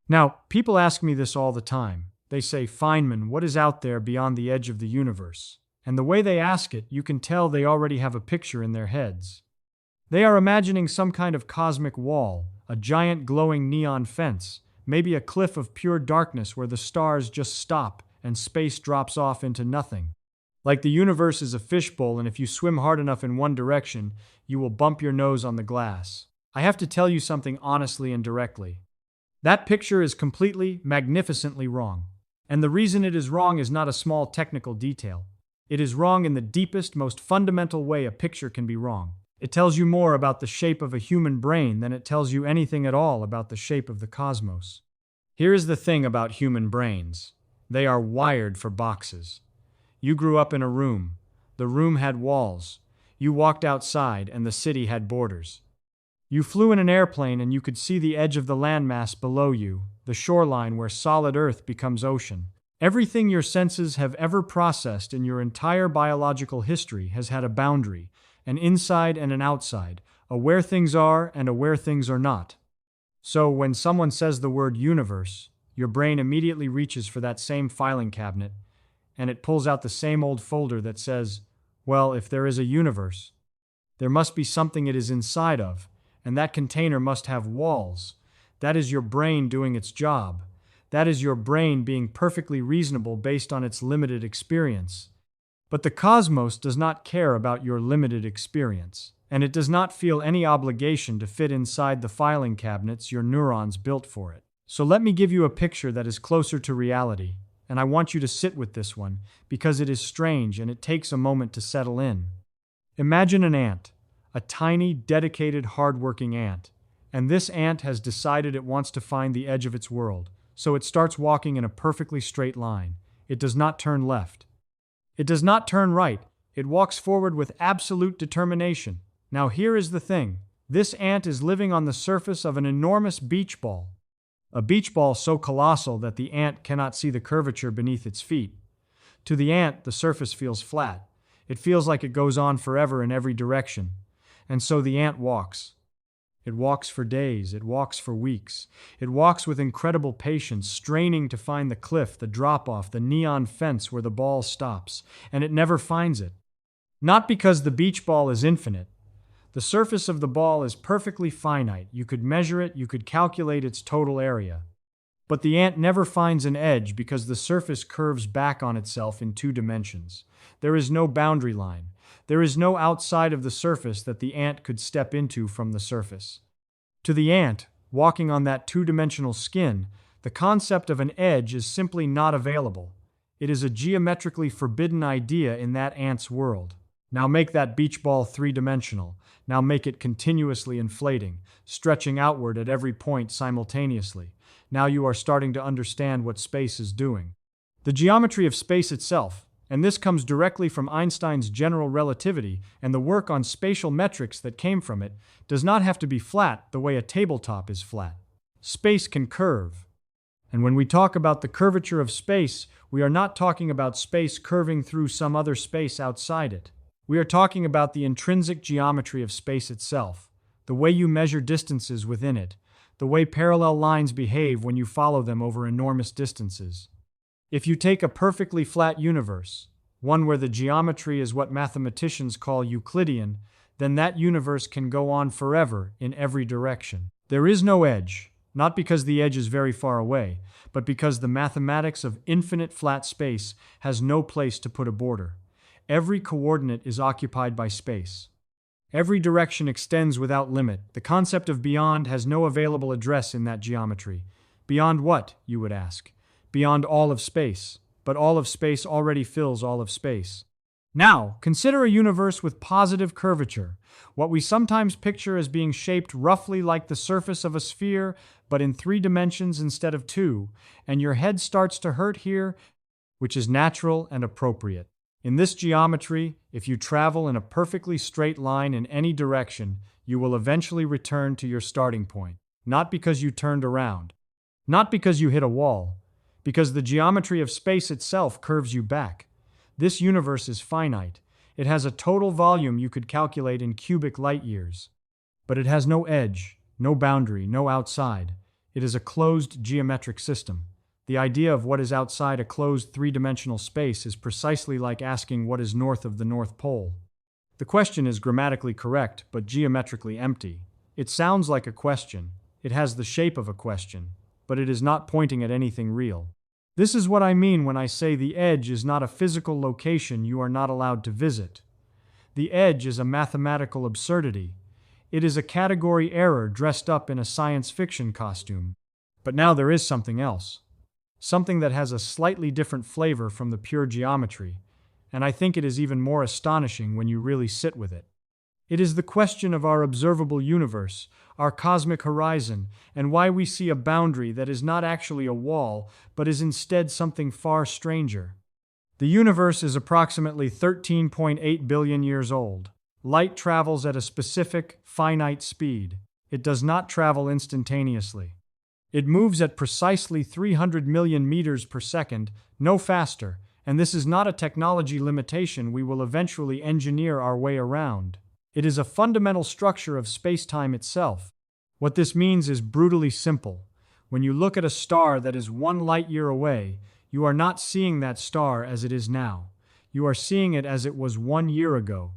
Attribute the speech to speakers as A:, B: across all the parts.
A: Now, people ask me this all the time. They say, Feynman, what is out there beyond the edge of the universe? And the way they ask it, you can tell they already have a picture in their heads. They are imagining some kind of cosmic wall, a giant glowing neon fence, maybe a cliff of pure darkness where the stars just stop and space drops off into nothing. Like the universe is a fishbowl, and if you swim hard enough in one direction, you will bump your nose on the glass. I have to tell you something honestly and directly. That picture is completely, magnificently wrong. And the reason it is wrong is not a small technical detail. It is wrong in the deepest, most fundamental way a picture can be wrong. It tells you more about the shape of a human brain than it tells you anything at all about the shape of the cosmos. Here is the thing about human brains. They are wired for boxes. You grew up in a room. The room had walls. You walked outside and the city had borders. You flew in an airplane and you could see the edge of the landmass below you, the shoreline where solid earth becomes ocean. Everything your senses have ever processed in your entire biological history has had a boundary, an inside and an outside, a where things are and a where things are not. So when someone says the word universe, your brain immediately reaches for that same filing cabinet, and it pulls out the same old folder that says, well, if there is a universe, there must be something it is inside of, and that container must have walls. That is your brain doing its job. That is your brain being perfectly reasonable based on its limited experience. But the cosmos does not care about your limited experience, and it does not feel any obligation to fit inside the filing cabinets your neurons built for it. So let me give you a picture that is closer to reality, and I want you to sit with this one because it is strange and it takes a moment to settle in. Imagine an ant, a tiny, dedicated, hard-working ant, and this ant has decided it wants to find the edge of its world, so it starts walking in a perfectly straight line. It does not turn left. It does not turn right. It walks forward with absolute determination. Now here is the thing. This ant is living on the surface of an enormous beach ball. A beach ball so colossal that the ant cannot see the curvature beneath its feet. To the ant, the surface feels flat. It feels like it goes on forever in every direction. And so the ant walks. It walks for days, it walks for weeks. It walks with incredible patience, straining to find the cliff, the drop-off, the neon fence where the ball stops, and it never finds it. Not because the beach ball is infinite. The surface of the ball is perfectly finite. You could measure it, you could calculate its total area. But the ant never finds an edge because the surface curves back on itself in 2 dimensions. There is no boundary line. There is no outside of the surface that the ant could step into from the surface. To the ant, walking on that 2-dimensional skin, the concept of an edge is simply not available. It is a geometrically forbidden idea in that ant's world. Now make that beach ball 3-dimensional. Now make it continuously inflating, stretching outward at every point simultaneously. Now you are starting to understand what space is doing. The geometry of space itself, and this comes directly from Einstein's general relativity and the work on spatial metrics that came from it, does not have to be flat the way a tabletop is flat. Space can curve. And when we talk about the curvature of space, we are not talking about space curving through some other space outside it. We are talking about the intrinsic geometry of space itself, the way you measure distances within it, the way parallel lines behave when you follow them over enormous distances. If you take a perfectly flat universe, one where the geometry is what mathematicians call Euclidean, then that universe can go on forever in every direction. There is no edge, not because the edge is very far away, but because the mathematics of infinite flat space has no place to put a border. Every coordinate is occupied by space. Every direction extends without limit. The concept of beyond has no available address in that geometry. Beyond what, you would ask? Beyond all of space. But all of space already fills all of space. Now, consider a universe with positive curvature, what we sometimes picture as being shaped roughly like the surface of a sphere, but in 3 dimensions instead of 2, and your head starts to hurt here, which is natural and appropriate. In this geometry, if you travel in a perfectly straight line in any direction, you will eventually return to your starting point. Not because you turned around. Not because you hit a wall. Because the geometry of space itself curves you back. This universe is finite. It has a total volume you could calculate in cubic light years. But it has no edge, no boundary, no outside. It is a closed geometric system. The idea of what is outside a closed three-dimensional space is precisely like asking what is north of the North Pole. The question is grammatically correct, but geometrically empty. It sounds like a question. It has the shape of a question, but it is not pointing at anything real. This is what I mean when I say the edge is not a physical location you are not allowed to visit. The edge is a mathematical absurdity. It is a category error dressed up in a science fiction costume. But now there is something else. Something that has a slightly different flavor from the pure geometry, and I think it is even more astonishing when you really sit with it. It is the question of our observable universe, our cosmic horizon, and why we see a boundary that is not actually a wall, but is instead something far stranger. The universe is approximately 13.8 billion years old. Light travels at a specific, finite speed. It does not travel instantaneously. It moves at precisely 300 million meters per second, no faster, and this is not a technology limitation we will eventually engineer our way around. It is a fundamental structure of spacetime itself. What this means is brutally simple. When you look at a star that is 1 light year away, you are not seeing that star as it is now. You are seeing it as it was 1 year ago.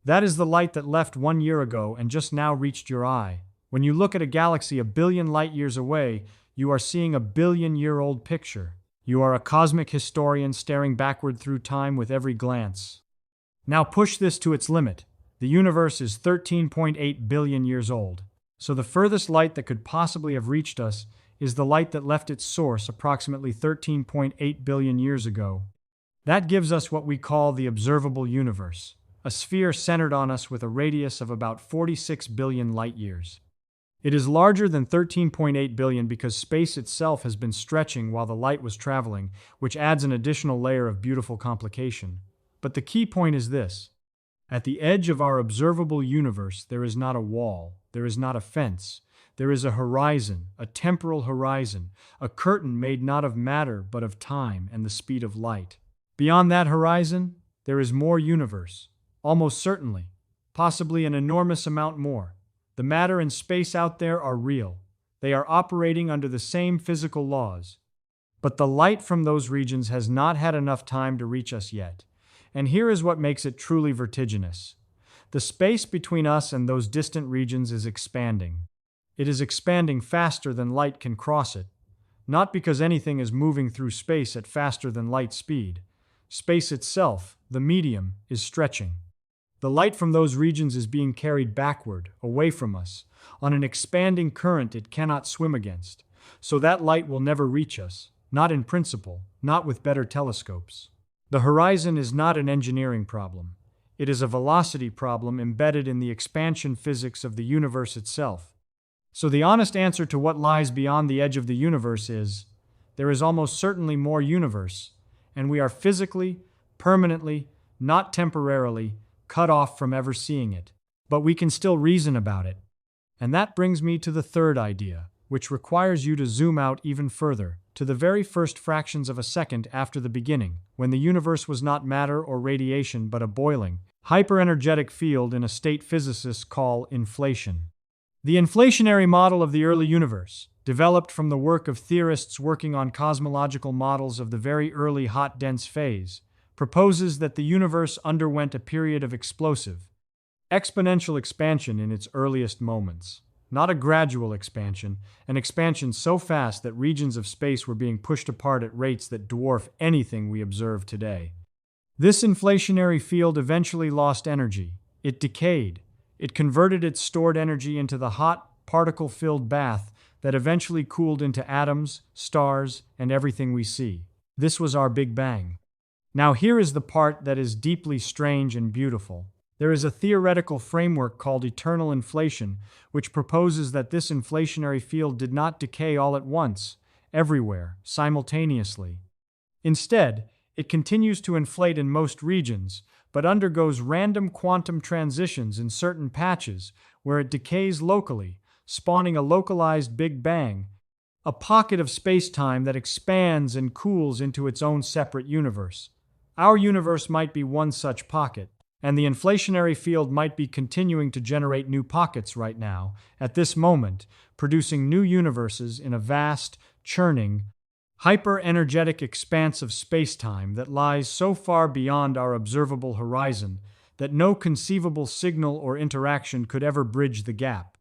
A: That is the light that left 1 year ago and just now reached your eye. When you look at a galaxy a billion light years away, you are seeing a billion-year-old picture. You are a cosmic historian staring backward through time with every glance. Now push this to its limit. The universe is 13.8 billion years old. So the furthest light that could possibly have reached us is the light that left its source approximately 13.8 billion years ago. That gives us what we call the observable universe, a sphere centered on us with a radius of about 46 billion light years. It is larger than 13.8 billion because space itself has been stretching while the light was traveling, which adds an additional layer of beautiful complication. But the key point is this. At the edge of our observable universe, there is not a wall, there is not a fence. There is a horizon, a temporal horizon, a curtain made not of matter but of time and the speed of light. Beyond that horizon, there is more universe, almost certainly, possibly an enormous amount more. The matter and space out there are real. They are operating under the same physical laws. But the light from those regions has not had enough time to reach us yet. And here is what makes it truly vertiginous. The space between us and those distant regions is expanding. It is expanding faster than light can cross it. Not because anything is moving through space at faster than light speed. Space itself, the medium, is stretching. The light from those regions is being carried backward, away from us, on an expanding current it cannot swim against. So that light will never reach us, not in principle, not with better telescopes. The horizon is not an engineering problem. It is a velocity problem embedded in the expansion physics of the universe itself. So the honest answer to what lies beyond the edge of the universe is, there is almost certainly more universe, and we are physically, permanently, not temporarily, cut off from ever seeing it. But we can still reason about it. And that brings me to the third idea, which requires you to zoom out even further, to the very first fractions of a second after the beginning, when the universe was not matter or radiation but a boiling, hyperenergetic field in a state physicists call inflation. The inflationary model of the early universe, developed from the work of theorists working on cosmological models of the very early hot dense phase, proposes that the universe underwent a period of explosive, exponential expansion in its earliest moments. Not a gradual expansion, an expansion so fast that regions of space were being pushed apart at rates that dwarf anything we observe today. This inflationary field eventually lost energy. It decayed. It converted its stored energy into the hot, particle-filled bath that eventually cooled into atoms, stars, and everything we see. This was our Big Bang. Now here is the part that is deeply strange and beautiful. There is a theoretical framework called eternal inflation, which proposes that this inflationary field did not decay all at once, everywhere, simultaneously. Instead, it continues to inflate in most regions, but undergoes random quantum transitions in certain patches where it decays locally, spawning a localized Big Bang, a pocket of space-time that expands and cools into its own separate universe. Our universe might be one such pocket, And the inflationary field might be continuing to generate new pockets right now, at this moment, producing new universes in a vast, churning, hyper-energetic expanse of spacetime that lies so far beyond our observable horizon that no conceivable signal or interaction could ever bridge the gap.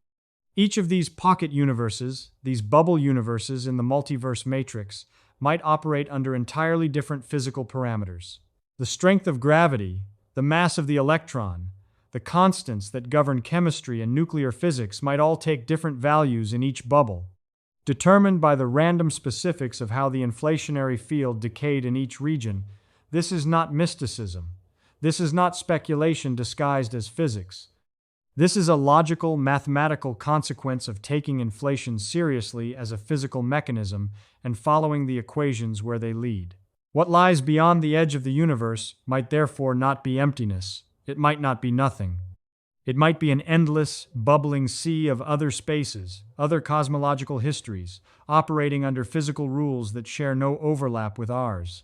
A: Each of these pocket universes, these bubble universes in the multiverse matrix, might operate under entirely different physical parameters. The strength of gravity, the mass of the electron, the constants that govern chemistry and nuclear physics might all take different values in each bubble, determined by the random specifics of how the inflationary field decayed in each region. This is not mysticism. This is not speculation disguised as physics. This is a logical, mathematical consequence of taking inflation seriously as a physical mechanism and following the equations where they lead. What lies beyond the edge of the universe might therefore not be emptiness. It might not be nothing. It might be an endless, bubbling sea of other spaces, other cosmological histories, operating under physical rules that share no overlap with ours.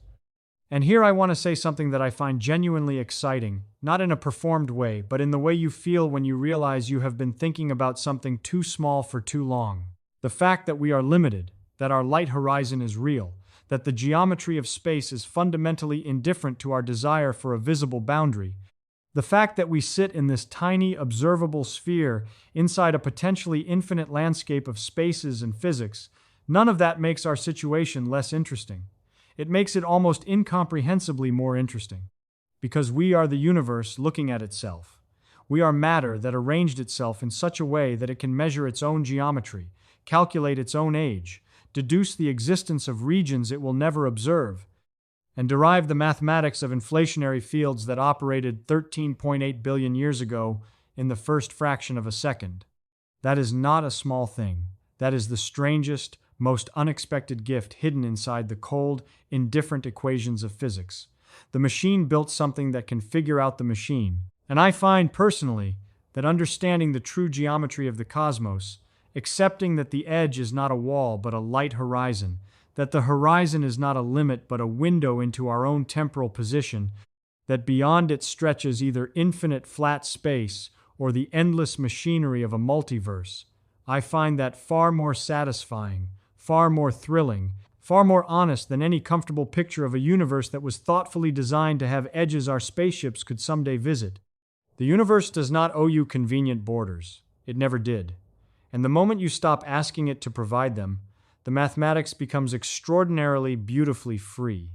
A: And here I want to say something that I find genuinely exciting, not in a performed way, but in the way you feel when you realize you have been thinking about something too small for too long. The fact that we are limited, that our light horizon is real, that the geometry of space is fundamentally indifferent to our desire for a visible boundary. The fact that we sit in this tiny, observable sphere inside a potentially infinite landscape of spaces and physics, none of that makes our situation less interesting. It makes it almost incomprehensibly more interesting. Because we are the universe looking at itself. We are matter that arranged itself in such a way that it can measure its own geometry, calculate its own age, deduce the existence of regions it will never observe, and derive the mathematics of inflationary fields that operated 13.8 billion years ago in the first fraction of a second. That is not a small thing. That is the strangest, most unexpected gift hidden inside the cold, indifferent equations of physics. The machine built something that can figure out the machine. And I find, personally, that understanding the true geometry of the cosmos, accepting that the edge is not a wall but a light horizon, that the horizon is not a limit but a window into our own temporal position, that beyond it stretches either infinite flat space or the endless machinery of a multiverse, I find that far more satisfying, far more thrilling, far more honest than any comfortable picture of a universe that was thoughtfully designed to have edges our spaceships could someday visit. The universe does not owe you convenient borders. It never did. And the moment you stop asking it to provide them, the mathematics becomes extraordinarily beautifully free.